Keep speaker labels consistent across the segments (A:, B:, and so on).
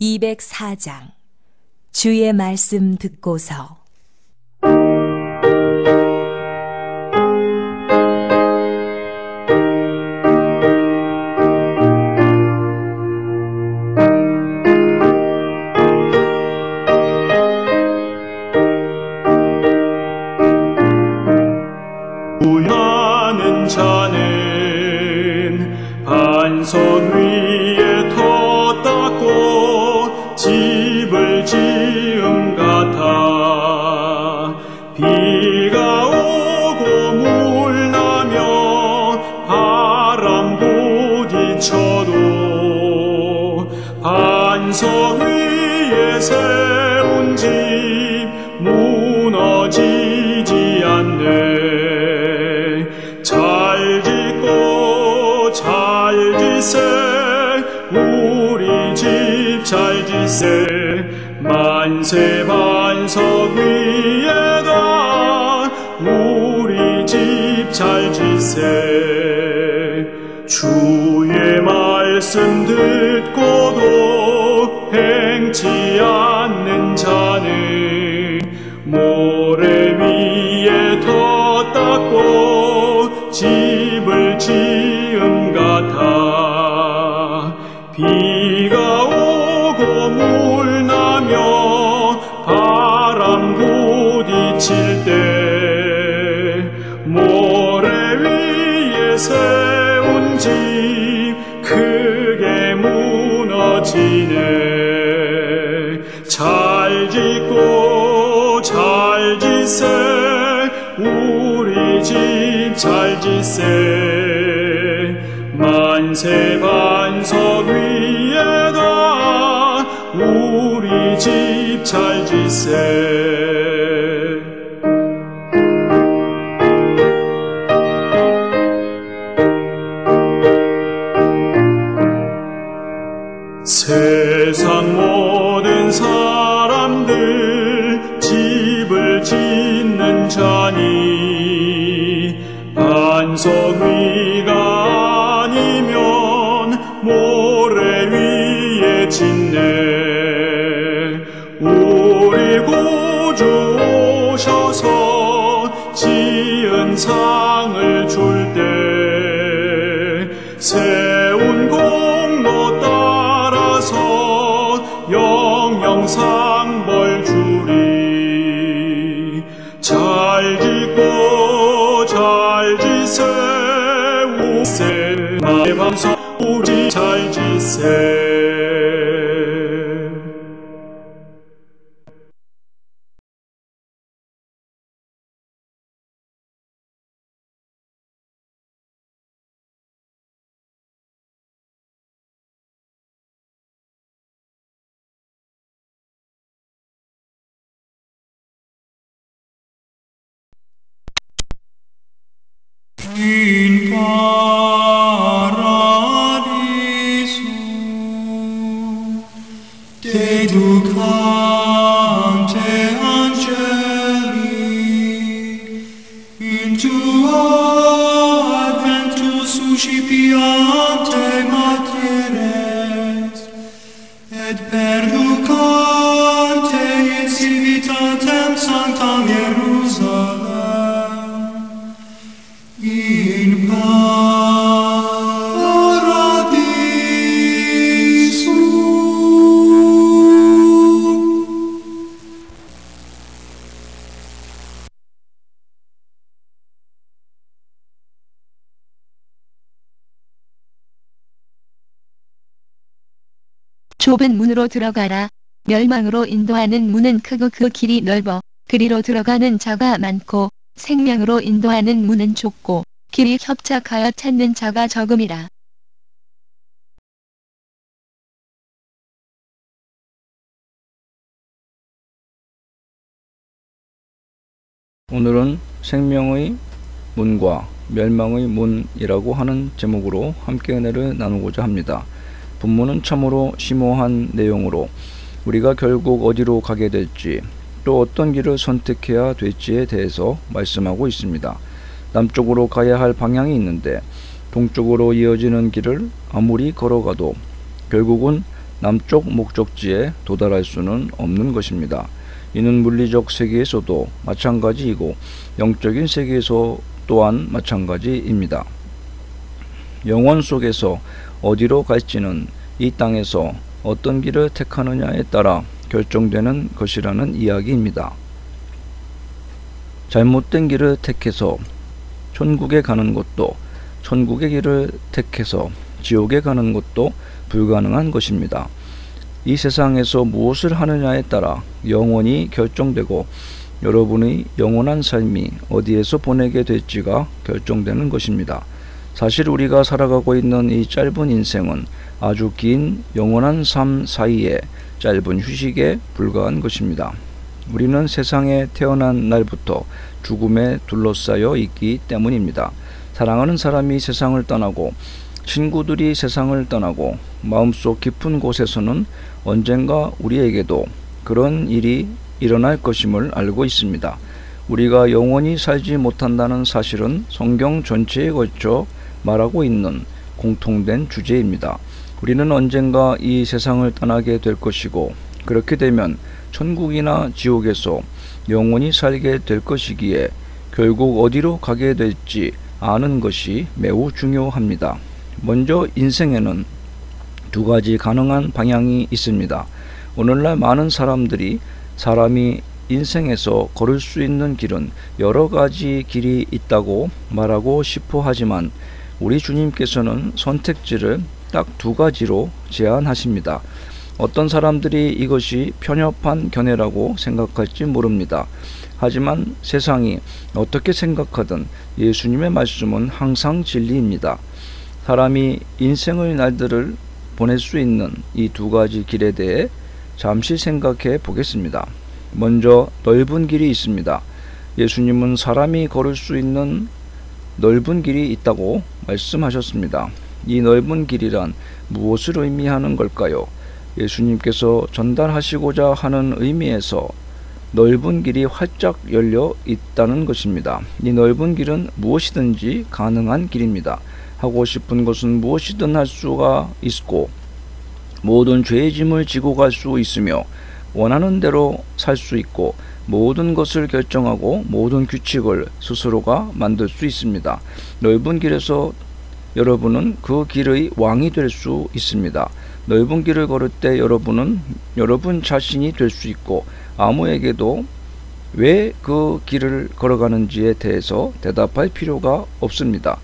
A: 204장 주의 말씀 듣고서
B: 부하는 자는 반석 위에 터 닦고 집을 지음 같아 비가 오고 물 나며 바람 부딪혀도 반석 위에 세운 집 무너지지 않네. 잘 짓고 잘 짓세 우리 집 잘 짓세 만세 반석 위에다 우리 집 잘 짓세. 주의 말씀 듣고도 행치 않는 자는 모래 위에 터 닦고 집을 지음 같아 비가 오고 물 나며 바람 부딪힐 때 모래 위에 세운 집 크게 무너지네. 잘 짓고 잘 짓세 우리 집 잘 짓세 만세 반석 위에다 우리 집 잘 짓세. 세상 모든 사람들 집을 짓는 자니 반석 위가 아니면 모래 위에 짓네. 우리 구주 오셔서 지은 상을 줄 때 세운 공로 따라서 영영상 벌 주리. 잘 짓고 잘 짓세 우세 나의 반석 우리 잘 짓세.
C: In paradiso dedicante angeli in tuo adventus suscipiante materes et perducante in civitatem sanctam Hierusalem in paradiso.
D: 좁은 문으로 들어가라. 멸망으로 인도하는 문은 크고 그 길이 넓어 그리로 들어가는 자가 많고 생명으로 인도하는 문은 좁고 길이 협착하여 찾는 자가 적음이라.
E: 오늘은 생명의 문과 멸망의 문이라고 하는 제목으로 함께 은혜를 나누고자 합니다. 본문은 참으로 심오한 내용으로 우리가 결국 어디로 가게 될지 또 어떤 길을 선택해야 될지에 대해서 말씀하고 있습니다. 남쪽으로 가야 할 방향이 있는데 동쪽으로 이어지는 길을 아무리 걸어가도 결국은 남쪽 목적지에 도달할 수는 없는 것입니다. 이는 물리적 세계에서도 마찬가지이고 영적인 세계에서 또한 마찬가지입니다. 영혼 속에서 어디로 갈지는 이 땅에서 어떤 길을 택하느냐에 따라 결정되는 것이라는 이야기입니다. 잘못된 길을 택해서 천국에 가는 것도, 천국의 길을 택해서 지옥에 가는 것도 불가능한 것입니다. 이 세상에서 무엇을 하느냐에 따라 영원히 결정되고 여러분의 영원한 삶이 어디에서 보내게 될지가 결정되는 것입니다. 사실 우리가 살아가고 있는 이 짧은 인생은 아주 긴 영원한 삶 사이에 짧은 휴식에 불과한 것입니다. 우리는 세상에 태어난 날부터 죽음에 둘러싸여 있기 때문입니다. 사랑하는 사람이 세상을 떠나고 친구들이 세상을 떠나고 마음속 깊은 곳에서는 언젠가 우리에게도 그런 일이 일어날 것임을 알고 있습니다. 우리가 영원히 살지 못한다는 사실은 성경 전체에 걸쳐 말하고 있는 공통된 주제입니다. 우리는 언젠가 이 세상을 떠나게 될 것이고 그렇게 되면 천국이나 지옥에서 영원히 살게 될 것이기에 결국 어디로 가게 될지 아는 것이 매우 중요합니다. 먼저 인생에는 두 가지 가능한 방향이 있습니다. 오늘날 많은 사람들이 사람이 인생에서 걸을 수 있는 길은 여러 가지 길이 있다고 말하고 싶어 하지만 우리 주님께서는 선택지를 딱 두 가지로 제한하십니다. 어떤 사람들이 이것이 편협한 견해라고 생각할지 모릅니다. 하지만 세상이 어떻게 생각하든 예수님의 말씀은 항상 진리입니다. 사람이 인생의 날들을 보낼 수 있는 이 두 가지 길에 대해 잠시 생각해 보겠습니다. 먼저 넓은 길이 있습니다. 예수님은 사람이 걸을 수 있는 넓은 길이 있다고 말씀하셨습니다. 이 넓은 길이란 무엇을 의미하는 걸까요? 예수님께서 전달하시고자 하는 의미에서 넓은 길이 활짝 열려 있다는 것입니다. 이 넓은 길은 무엇이든지 가능한 길입니다. 하고 싶은 것은 무엇이든 할 수가 있고 모든 죄의 짐을 지고 갈 수 있으며 원하는 대로 살 수 있고 모든 것을 결정하고 모든 규칙을 스스로가 만들 수 있습니다. 넓은 길에서 여러분은 그 길의 왕이 될 수 있습니다. 넓은 길을 걸을 때 여러분은 여러분 자신이 될 수 있고 아무에게도 왜 그 길을 걸어가는지에 대해서 대답할 필요가 없습니다.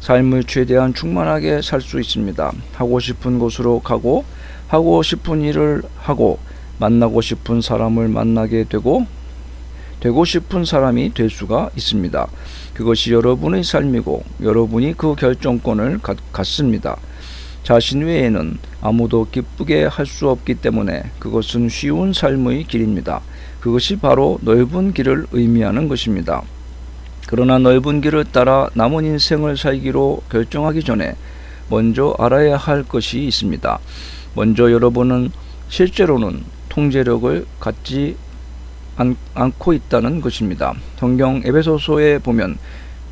E: 삶을 최대한 충만하게 살 수 있습니다. 하고 싶은 곳으로 가고 하고 싶은 일을 하고 만나고 싶은 사람을 만나게 되고 싶은 사람이 될 수가 있습니다. 그것이 여러분의 삶이고 여러분이 그 결정권을 갖습니다. 자신 외에는 아무도 기쁘게 할 수 없기 때문에 그것은 쉬운 삶의 길입니다. 그것이 바로 넓은 길을 의미하는 것입니다. 그러나 넓은 길을 따라 남은 인생을 살기로 결정하기 전에 먼저 알아야 할 것이 있습니다. 먼저 여러분은 실제로는 통제력을 갖지 않고 있다는 것입니다. 성경 에베소서에 보면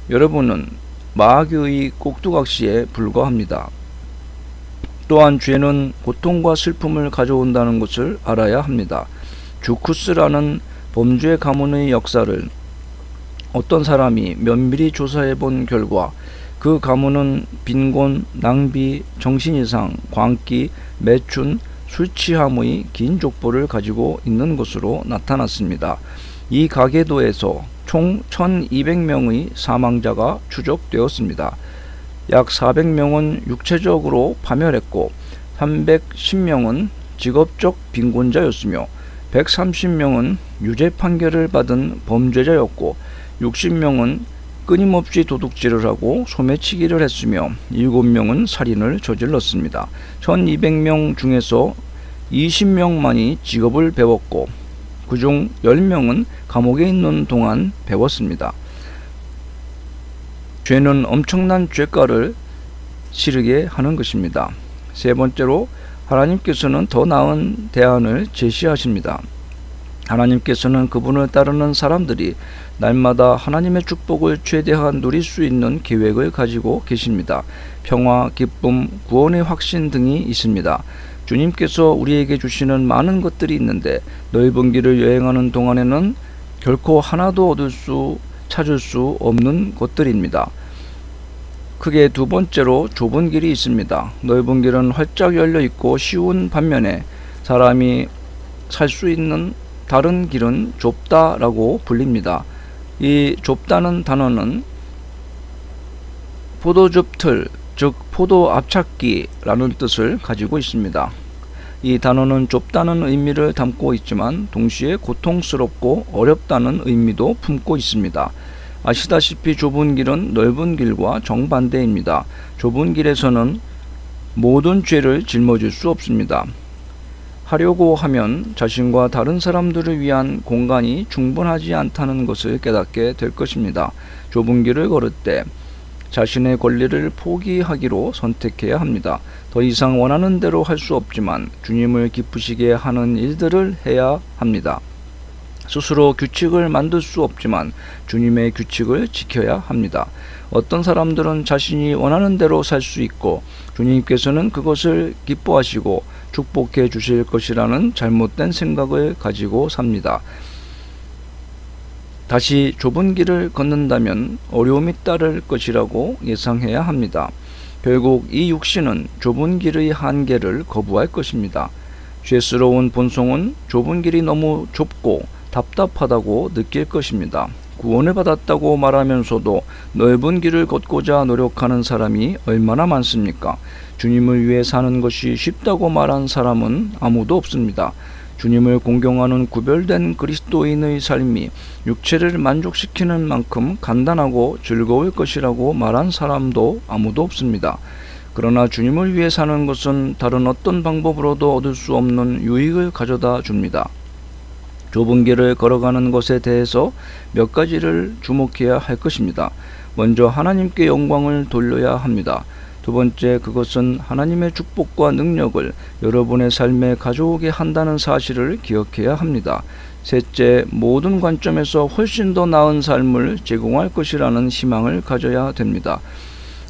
E: 여러분은 마귀의 꼭두각시에 불과합니다. 또한 죄는 고통과 슬픔을 가져온다는 것을 알아야 합니다. 주쿠스라는 범죄 가문의 역사를 어떤 사람이 면밀히 조사해 본 결과 그 가문은 빈곤, 낭비, 정신이상, 광기, 매춘, 술 취함의 긴 족보를 가지고 있는 것으로 나타났습니다. 이 가계도에서 총 1200명의 사망자가 추적되었습니다. 약 400명은 육체적으로 파멸했고 310명은 직업적 빈곤자였으며 130명은 유죄 판결을 받은 범죄자였고 60명은 끊임없이 도둑질을 하고 소매치기를 했으며 7명은 살인을 저질렀습니다. 1200명 중에서 20명만이 직업을 배웠고 그중 10명은 감옥에 있는 동안 배웠습니다. 죄는 엄청난 죄가를 치르게 하는 것입니다. 세 번째로 하나님께서는 더 나은 대안을 제시하십니다. 하나님께서는 그분을 따르는 사람들이 날마다 하나님의 축복을 최대한 누릴 수 있는 계획을 가지고 계십니다. 평화, 기쁨, 구원의 확신 등이 있습니다. 주님께서 우리에게 주시는 많은 것들이 있는데 넓은 길을 여행하는 동안에는 결코 하나도 찾을 수 없는 것들입니다. 크게 두 번째로 좁은 길이 있습니다. 넓은 길은 활짝 열려 있고 쉬운 반면에 사람이 살 수 있는 다른 길은 좁다라고 불립니다. 이 좁다는 단어는 포도즙 틀, 즉 포도 앞찾기라는 뜻을 가지고 있습니다. 이 단어는 좁다는 의미를 담고 있지만 동시에 고통스럽고 어렵다는 의미도 품고 있습니다. 아시다시피 좁은 길은 넓은 길과 정반대입니다. 좁은 길에서는 모든 죄를 짊어질 수 없습니다. 하려고 하면 자신과 다른 사람들을 위한 공간이 충분하지 않다는 것을 깨닫게 될 것입니다. 좁은 길을 걸을 때 자신의 권리를 포기하기로 선택해야 합니다. 더 이상 원하는 대로 할 수 없지만 주님을 기쁘시게 하는 일들을 해야 합니다. 스스로 규칙을 만들 수 없지만 주님의 규칙을 지켜야 합니다. 어떤 사람들은 자신이 원하는 대로 살 수 있고 주님께서는 그것을 기뻐하시고 축복해 주실 것이라는 잘못된 생각을 가지고 삽니다. 다시 좁은 길을 걷는다면 어려움이 따를 것이라고 예상해야 합니다. 결국 이 육신은 좁은 길의 한계를 거부할 것입니다. 죄스러운 본성은 좁은 길이 너무 좁고 답답하다고 느낄 것입니다. 구원을 받았다고 말하면서도 넓은 길을 걷고자 노력하는 사람이 얼마나 많습니까? 주님을 위해 사는 것이 쉽다고 말한 사람은 아무도 없습니다. 주님을 공경하는 구별된 그리스도인의 삶이 육체를 만족시키는 만큼 간단하고 즐거울 것이라고 말한 사람도 아무도 없습니다. 그러나 주님을 위해 사는 것은 다른 어떤 방법으로도 얻을 수 없는 유익을 가져다 줍니다. 좁은 길을 걸어가는 것에 대해서 몇 가지를 주목해야 할 것입니다. 먼저 하나님께 영광을 돌려야 합니다. 두 번째, 그것은 하나님의 축복과 능력을 여러분의 삶에 가져오게 한다는 사실을 기억해야 합니다. 셋째, 모든 관점에서 훨씬 더 나은 삶을 제공할 것이라는 희망을 가져야 됩니다.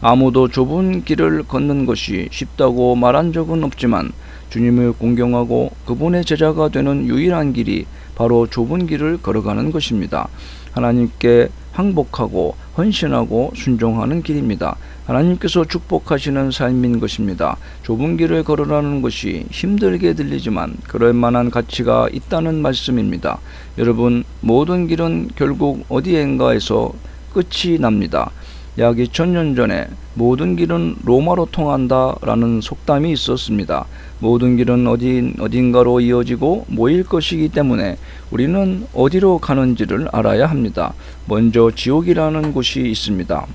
E: 아무도 좁은 길을 걷는 것이 쉽다고 말한 적은 없지만 주님을 공경하고 그분의 제자가 되는 유일한 길이 바로 좁은 길을 걸어가는 것입니다. 하나님께 항복하고 헌신하고 순종하는 길입니다. 하나님께서 축복하시는 삶인 것입니다. 좁은 길을 걸으라는 것이 힘들게 들리지만 그럴 만한 가치가 있다는 말씀입니다. 여러분, 모든 길은 결국 어디엔가에서 끝이 납니다. 약 2000년 전에 모든 길은 로마로 통한다 라는 속담이 있었습니다. 모든 길은 어딘가로 이어지고 모일 것이기 때문에 우리는 어디로 가는지를 알아야 합니다. 먼저 지옥이라는 곳이 있습니다.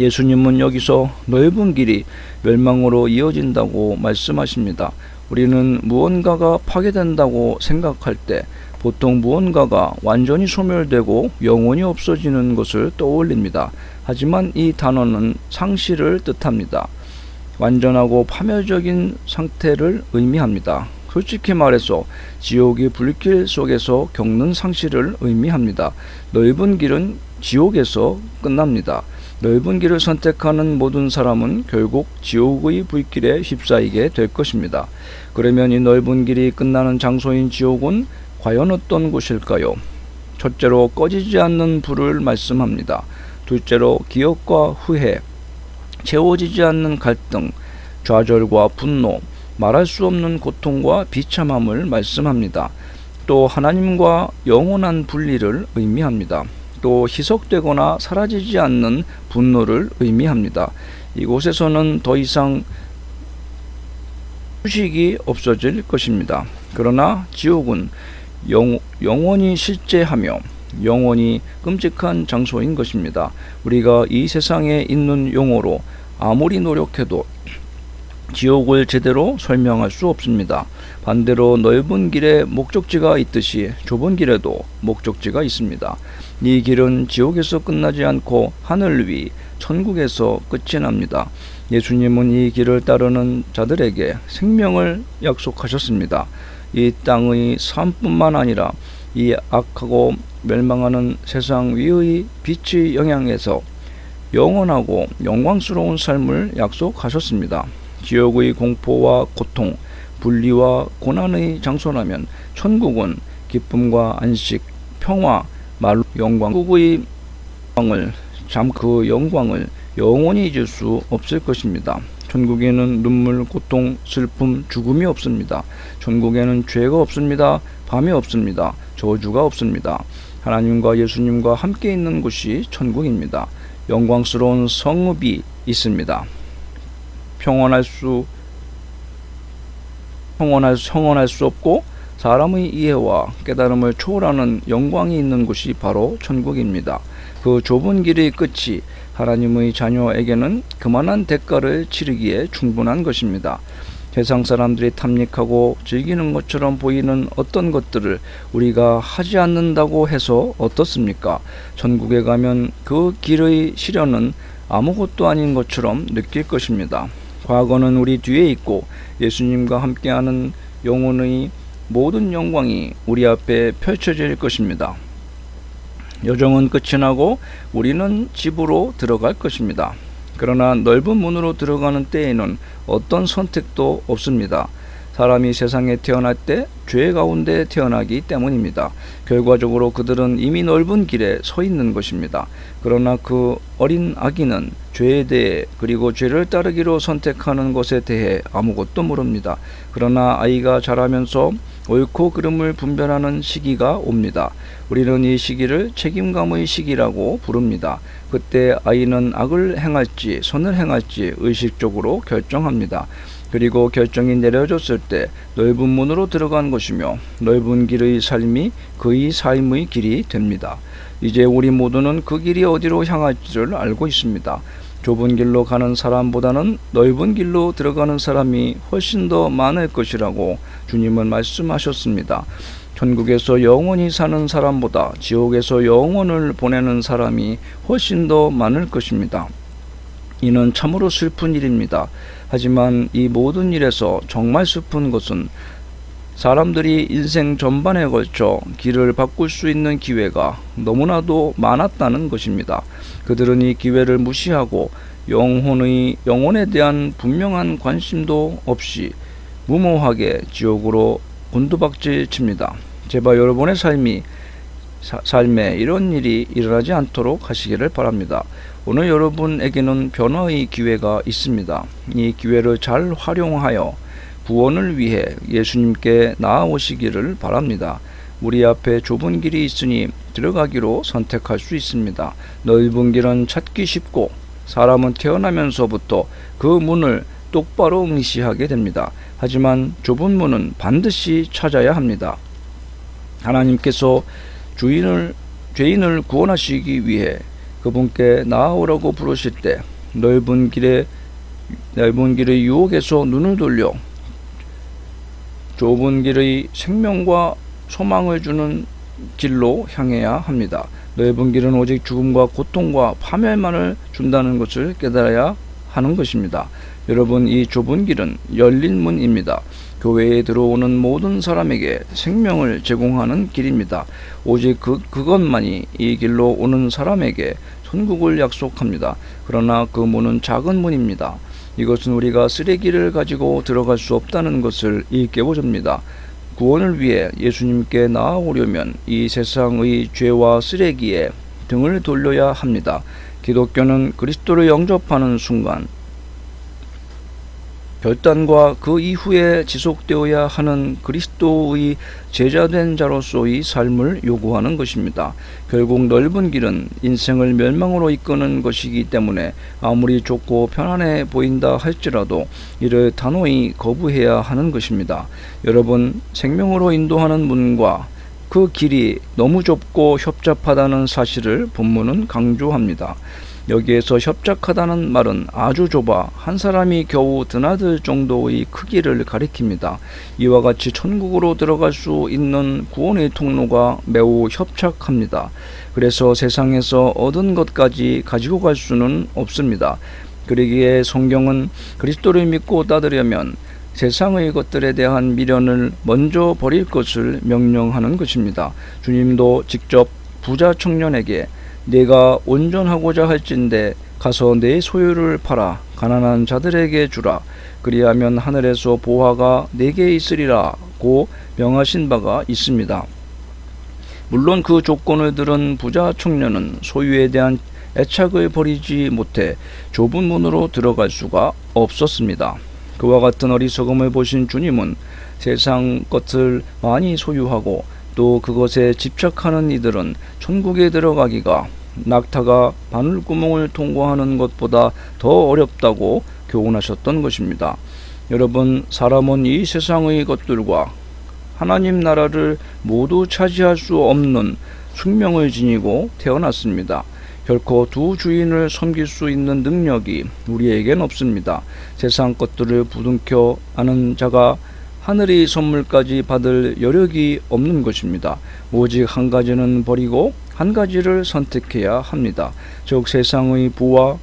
E: 예수님은 여기서 넓은 길이 멸망으로 이어진다고 말씀하십니다. 우리는 무언가가 파괴된다고 생각할 때 보통 무언가가 완전히 소멸되고 영원히 없어지는 것을 떠올립니다. 하지만 이 단어는 상실을 뜻합니다. 완전하고 파멸적인 상태를 의미합니다. 솔직히 말해서 지옥의 불길 속에서 겪는 상실을 의미합니다. 넓은 길은 지옥에서 끝납니다. 넓은 길을 선택하는 모든 사람은 결국 지옥의 불길에 휩싸이게 될 것입니다. 그러면 이 넓은 길이 끝나는 장소인 지옥은 과연 어떤 곳일까요? 첫째로 꺼지지 않는 불을 말씀합니다. 둘째로 기억과 후회, 채워지지 않는 갈등, 좌절과 분노, 말할 수 없는 고통과 비참함을 말씀합니다. 또 하나님과 영원한 분리를 의미합니다. 또 희석되거나 사라지지 않는 분노를 의미합니다. 이곳에서는 더 이상 휴식이 없어질 것입니다. 그러나 지옥은 영원히 실제하며 영원히 끔찍한 장소인 것입니다. 우리가 이 세상에 있는 용어로 아무리 노력해도 지옥을 제대로 설명할 수 없습니다. 반대로 넓은 길에 목적지가 있듯이 좁은 길에도 목적지가 있습니다. 이 길은 지옥에서 끝나지 않고 하늘 위 천국에서 끝이 납니다. 예수님은 이 길을 따르는 자들에게 생명을 약속하셨습니다. 이 땅의 삶뿐만 아니라 이 악하고 멸망하는 세상 위의 빛의 영향에서 영원하고 영광스러운 삶을 약속하셨습니다. 지옥의 공포와 고통, 분리와 고난의 장소라면 천국은 기쁨과 안식, 평화, 말로 영광의 영광을 그 영광을 영원히 잊을 수 없을 것입니다. 천국에는 눈물, 고통, 슬픔, 죽음이 없습니다. 천국에는 죄가 없습니다. 밤이 없습니다. 저주가 없습니다. 하나님과 예수님과 함께 있는 곳이 천국입니다. 영광스러운 성읍이 있습니다. 평온할 수 없고 사람의 이해와 깨달음을 초월하는 영광이 있는 곳이 바로 천국입니다. 그 좁은 길의 끝이 하나님의 자녀에게는 그만한 대가를 치르기에 충분한 것입니다. 세상 사람들이 탐닉하고 즐기는 것처럼 보이는 어떤 것들을 우리가 하지 않는다고 해서 어떻습니까? 천국에 가면 그 길의 시련은 아무것도 아닌 것처럼 느낄 것입니다. 과거는 우리 뒤에 있고 예수님과 함께하는 영혼의 모든 영광이 우리 앞에 펼쳐질 것입니다. 여정은 끝이 나고 우리는 집으로 들어갈 것입니다. 그러나 넓은 문으로 들어가는 때에는 어떤 선택도 없습니다. 사람이 세상에 태어날 때 죄 가운데 태어나기 때문입니다. 결과적으로 그들은 이미 넓은 길에 서 있는 것입니다. 그러나 그 어린 아기는 죄에 대해 그리고 죄를 따르기로 선택하는 것에 대해 아무것도 모릅니다. 그러나 아이가 자라면서 옳고 그름을 분별하는 시기가 옵니다. 우리는 이 시기를 책임감의 시기라고 부릅니다. 그때 아이는 악을 행할지 선을 행할지 의식적으로 결정합니다. 그리고 결정이 내려졌을 때 넓은 문으로 들어간 것이며 넓은 길의 삶이 그의 삶의 길이 됩니다. 이제 우리 모두는 그 길이 어디로 향할지를 알고 있습니다. 좁은 길로 가는 사람보다는 넓은 길로 들어가는 사람이 훨씬 더 많을 것이라고 주님은 말씀하셨습니다. 천국에서 영원히 사는 사람보다 지옥에서 영혼을 보내는 사람이 훨씬 더 많을 것입니다. 이는 참으로 슬픈 일입니다. 하지만 이 모든 일에서 정말 슬픈 것은 사람들이 인생 전반에 걸쳐 길을 바꿀 수 있는 기회가 너무나도 많았다는 것입니다. 그들은 이 기회를 무시하고 영혼에 대한 분명한 관심도 없이 무모하게 지옥으로 곤두박질 칩니다. 제발 여러분의 삶에 이런 일이 일어나지 않도록 하시기를 바랍니다. 오늘 여러분에게는 변화의 기회가 있습니다. 이 기회를 잘 활용하여 구원을 위해 예수님께 나아오시기를 바랍니다. 우리 앞에 좁은 길이 있으니 들어가기로 선택할 수 있습니다. 넓은 길은 찾기 쉽고 사람은 태어나면서부터 그 문을 똑바로 응시하게 됩니다. 하지만 좁은 문은 반드시 찾아야 합니다. 하나님께서 죄인을 구원하시기 위해 그분께 나아오라고 부르실 때 넓은 길의 유혹에서 눈을 돌려 좁은 길의 생명과 소망을 주는 길로 향해야 합니다. 넓은 길은 오직 죽음과 고통과 파멸만을 준다는 것을 깨달아야 하는 것입니다. 여러분, 이 좁은 길은 열린 문입니다. 교회에 들어오는 모든 사람에게 생명을 제공하는 길입니다. 오직 그것만이 이 길로 오는 사람에게 천국을 약속합니다. 그러나 그 문은 작은 문입니다. 이것은 우리가 쓰레기를 가지고 들어갈 수 없다는 것을 일깨워줍니다. 구원을 위해 예수님께 나아오려면 이 세상의 죄와 쓰레기에 등을 돌려야 합니다. 기독교는 그리스도를 영접하는 순간 결단과 그 이후에 지속되어야 하는 그리스도의 제자된 자로서의 삶을 요구하는 것입니다. 결국 넓은 길은 인생을 멸망으로 이끄는 것이기 때문에 아무리 좁고 편안해 보인다 할지라도 이를 단호히 거부해야 하는 것입니다. 여러분, 생명으로 인도하는 문과 그 길이 너무 좁고 협잡하다는 사실을 본문은 강조합니다. 여기에서 협착하다는 말은 아주 좁아 한 사람이 겨우 드나들 정도의 크기를 가리킵니다. 이와 같이 천국으로 들어갈 수 있는 구원의 통로가 매우 협착합니다. 그래서 세상에서 얻은 것까지 가지고 갈 수는 없습니다. 그러기에 성경은 그리스도를 믿고 따르려면 세상의 것들에 대한 미련을 먼저 버릴 것을 명령하는 것입니다. 주님도 직접 부자 청년에게 내가 온전하고자 할진대 가서 내 소유를 팔아 가난한 자들에게 주라. 그리하면 하늘에서 보화가 내게 있으리라고 명하신 바가 있습니다. 물론 그 조건을 들은 부자 청년은 소유에 대한 애착을 버리지 못해 좁은 문으로 들어갈 수가 없었습니다. 그와 같은 어리석음을 보신 주님은 세상 것을 많이 소유하고 또 그것에 집착하는 이들은 천국에 들어가기가 낙타가 바늘구멍을 통과하는 것보다 더 어렵다고 교훈하셨던 것입니다. 여러분, 사람은 이 세상의 것들과 하나님 나라를 모두 차지할 수 없는 숙명을 지니고 태어났습니다. 결코 두 주인을 섬길 수 있는 능력이 우리에겐 없습니다. 세상 것들을 부둥켜 아는 자가 하늘의 선물까지 받을 여력이 없는 것입니다. 오직 한 가지는 버리고 한 가지를 선택해야 합니다. 즉 세상의 부와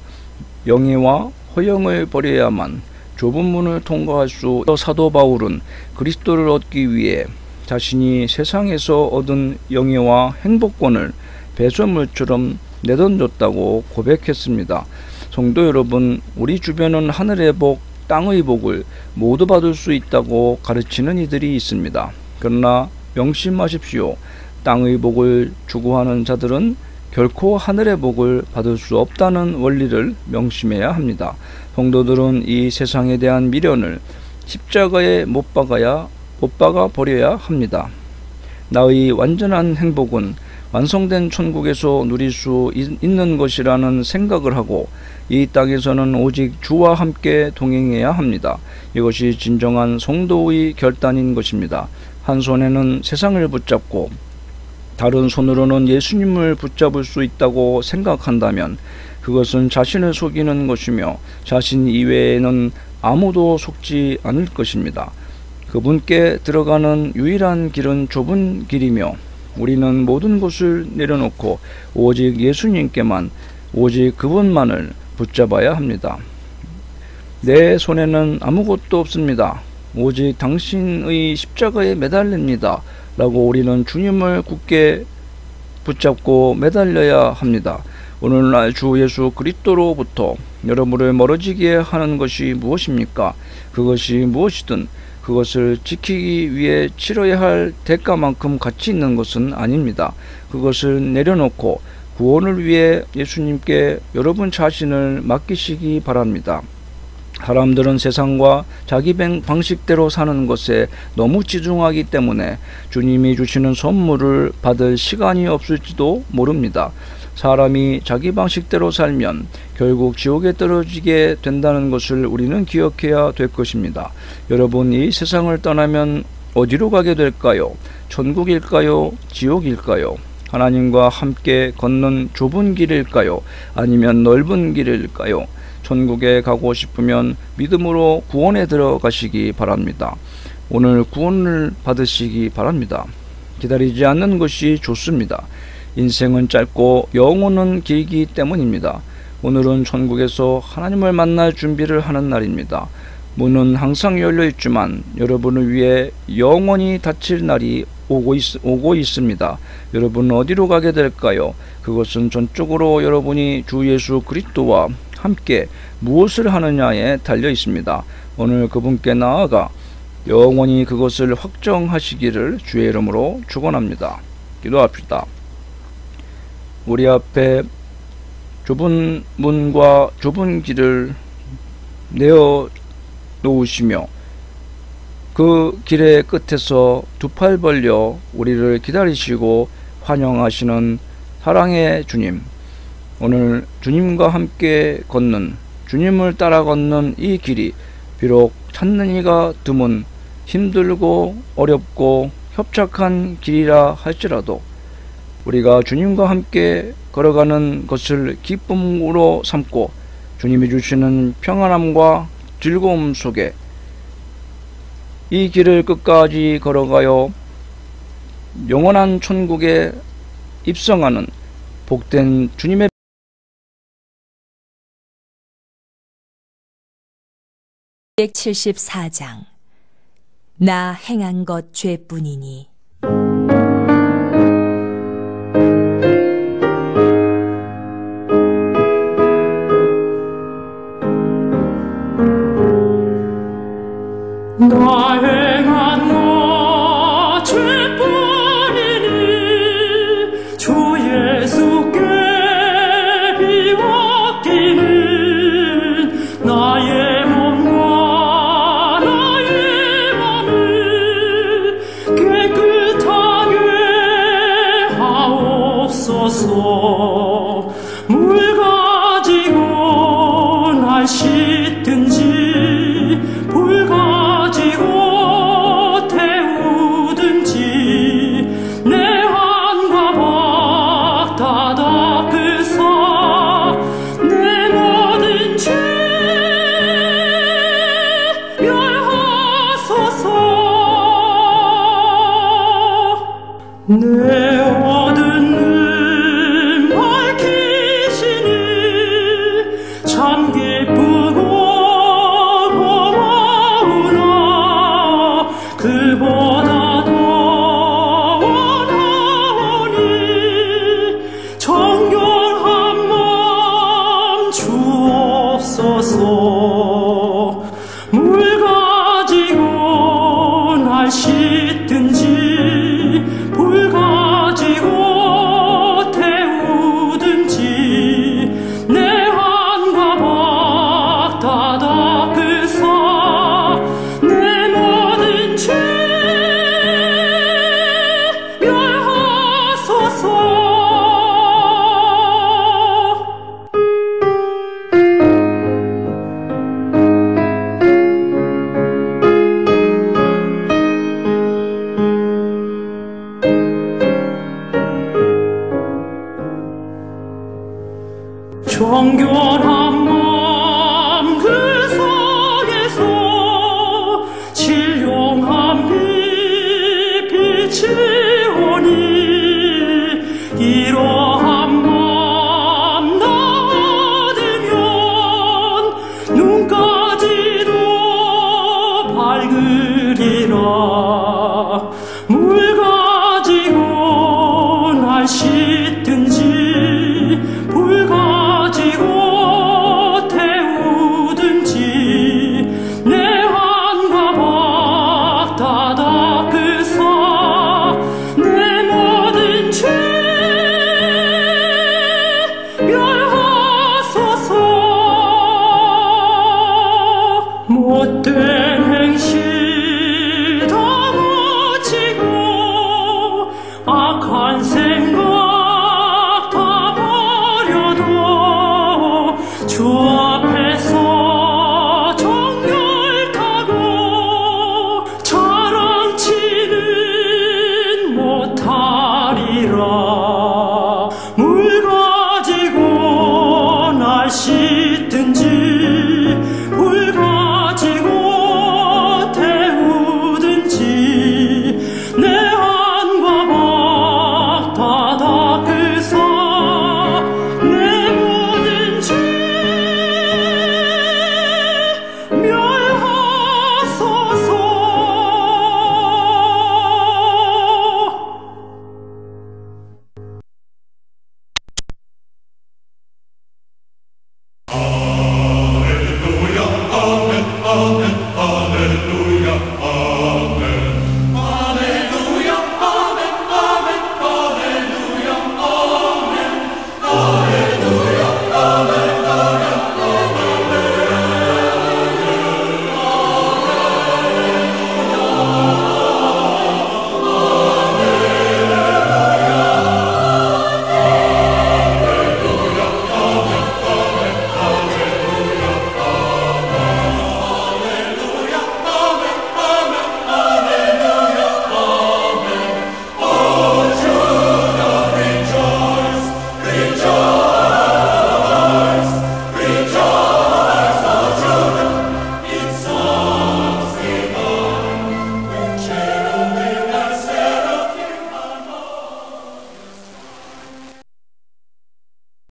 E: 영예와 허영을 버려야만 좁은 문을 통과할 수 있어. 사도 바울은 그리스도를 얻기 위해 자신이 세상에서 얻은 영예와 행복권을 배설물처럼 내던졌다고 고백했습니다. 성도 여러분, 우리 주변은 하늘의 복, 땅의 복을 모두 받을 수 있다고 가르치는 이들이 있습니다. 그러나 명심하십시오. 땅의 복을 추구하는 자들은 결코 하늘의 복을 받을 수 없다는 원리를 명심해야 합니다. 성도들은 이 세상에 대한 미련을 십자가에 못 박아 버려야 합니다. 나의 완전한 행복은 완성된 천국에서 누릴 수 있는 것이라는 생각을 하고 이 땅에서는 오직 주와 함께 동행해야 합니다. 이것이 진정한 성도의 결단인 것입니다. 한 손에는 세상을 붙잡고 다른 손으로는 예수님을 붙잡을 수 있다고 생각한다면 그것은 자신을 속이는 것이며 자신 이외에는 아무도 속지 않을 것입니다. 그분께 들어가는 유일한 길은 좁은 길이며 우리는 모든 것을 내려놓고 오직 예수님께만, 오직 그분만을 붙잡아야 합니다. 내 손에는 아무것도 없습니다. 오직 당신의 십자가에 매달립니다. 라고 우리는 주님을 굳게 붙잡고 매달려야 합니다. 오늘날 주 예수 그리스도로부터 여러분을 멀어지게 하는 것이 무엇입니까? 그것이 무엇이든 그것을 지키기 위해 치러야 할 대가만큼 가치 있는 것은 아닙니다. 그것을 내려놓고 구원을 위해 예수님께 여러분 자신을 맡기시기 바랍니다. 사람들은 세상과 자기 방식대로 사는 것에 너무 치중하기 때문에 주님이 주시는 선물을 받을 시간이 없을지도 모릅니다. 사람이 자기 방식대로 살면 결국 지옥에 떨어지게 된다는 것을 우리는 기억해야 될 것입니다. 여러분, 이 세상을 떠나면 어디로 가게 될까요? 천국일까요? 지옥일까요? 하나님과 함께 걷는 좁은 길일까요? 아니면 넓은 길일까요? 천국에 가고 싶으면 믿음으로 구원에 들어가시기 바랍니다. 오늘 구원을 받으시기 바랍니다. 기다리지 않는 것이 좋습니다. 인생은 짧고 영혼은 길기 때문입니다. 오늘은 천국에서 하나님을 만날 준비를 하는 날입니다. 문은 항상 열려 있지만 여러분을 위해 영원히 닫힐 날이 오고 있습니다. 여러분은 어디로 가게 될까요? 그것은 전적으로 여러분이 주 예수 그리스도와 함께 무엇을 하느냐에 달려 있습니다. 오늘 그분께 나아가 영원히 그것을 확정하시기를 주의 이름으로 축원합니다. 기도합시다. 우리 앞에 좁은 문과 좁은 길을 내어 놓으시며 그 길의 끝에서 두 팔 벌려 우리를 기다리시고 환영하시는 사랑의 주님, 오늘 주님과 함께 걷는, 주님을 따라 걷는 이 길이 비록 찾는 이가 드문 힘들고 어렵고 협착한 길이라 할지라도 우리가 주님과 함께 걸어가는 것을 기쁨으로 삼고 주님이 주시는 평안함과 즐거움 속에 이 길을 끝까지 걸어가여 영원한 천국에 입성하는 복된 주님의
A: 174장 나 행한 것 죄뿐이니
B: 죄뿐이니 주 예수께 비웠기는 나의 몸과 나의 맘을 깨끗하게 하옵소서. 물 가지고 날 씻든지 불 가지고 태우든지 내 한과 박 다 닦으사 내 모든 죄 멸하소서. 내 얻은 은 밝히시니 참 기쁘고 고마우나 그보다 더 원하오니 정결한 마음 주옵소서. 물 가지고 날 씻든지 불 가지고 태우든지 내 한과 박 다 닦으사 내 모든 죄 멸하소서. 정결한 마음 그 속에서 진룡한 빛 빛이